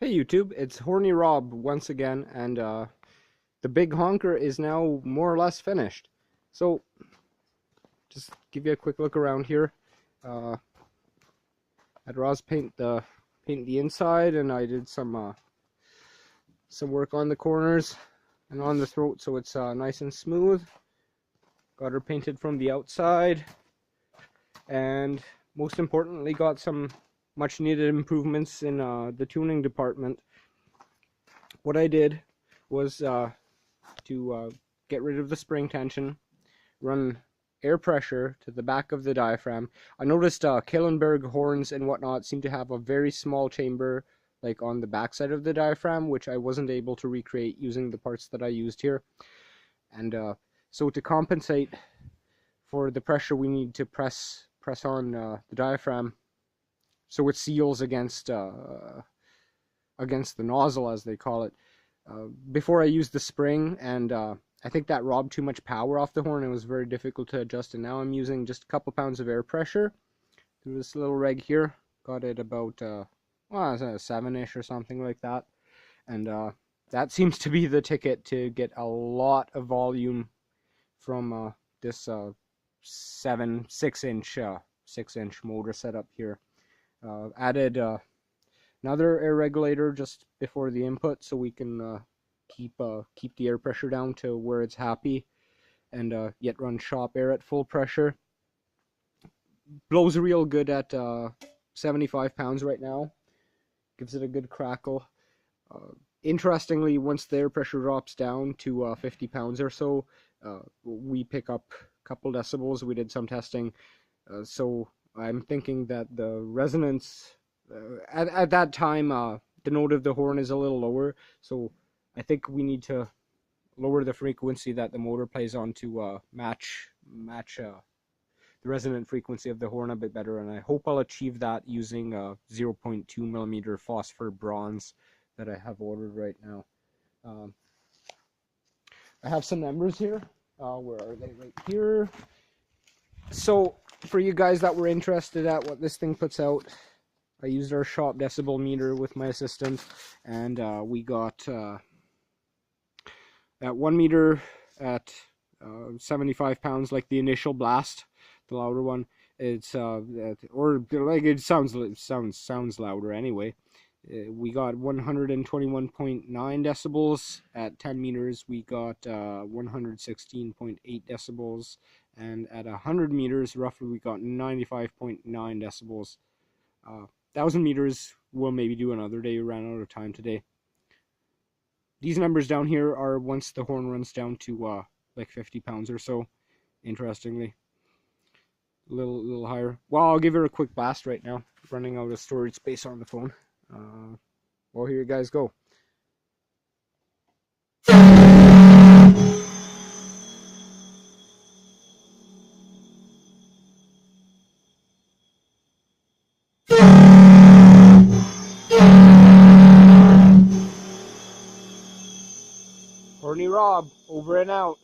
Hey YouTube, it's Horny Rob once again, and the big honker is now more or less finished. So, just give you a quick look around here. Had Roz paint the inside, and I did some work on the corners and on the throat, so it's nice and smooth. Got her painted from the outside, and most importantly, got some much needed improvements in the tuning department. What I did was to get rid of the spring tension, run air pressure to the back of the diaphragm. I noticed Kahlenberg horns and whatnot seem to have a very small chamber like on the back side of the diaphragm, which I wasn't able to recreate using the parts that I used here. And so to compensate for the pressure, we need to press on the diaphragm so it seals against the nozzle, as they call it. Before I used the spring, and I think that robbed too much power off the horn. It was very difficult to adjust, and now I'm using just a couple pounds of air pressure through this little reg here. Got it about well, 7-ish or something like that, and that seems to be the ticket to get a lot of volume from this 6-inch motor setup here. Added another air regulator just before the input, so we can keep the air pressure down to where it's happy, and yet run shop air at full pressure. Blows real good at 75 pounds right now. Gives it a good crackle. Interestingly, once the air pressure drops down to 50 pounds or so, we pick up a couple decibels. We did some testing, so I'm thinking that the resonance at that time, the note of the horn is a little lower, so I think we need to lower the frequency that the motor plays on to match the resonant frequency of the horn a bit better, and I hope I'll achieve that using 0.2 millimeter phosphor bronze that I have ordered right now. I have some numbers here. Where are they? Right here. So, for you guys that were interested at what this thing puts out, I used our shop decibel meter with my assistant, and we got at 1 meter at 75 pounds, like the initial blast, the louder one. It's or like it sounds louder anyway. We got 121.9 decibels. At 10 meters, we got 116.8 decibels. And at 100 meters, roughly, we got 95.9 decibels. 1,000 meters, we'll maybe do another day. We ran out of time today. These numbers down here are once the horn runs down to like 50 pounds or so, interestingly. A little higher. Well, I'll give her a quick blast right now. Running out of storage space on the phone. Well, here you guys go. Horny Rob, over and out.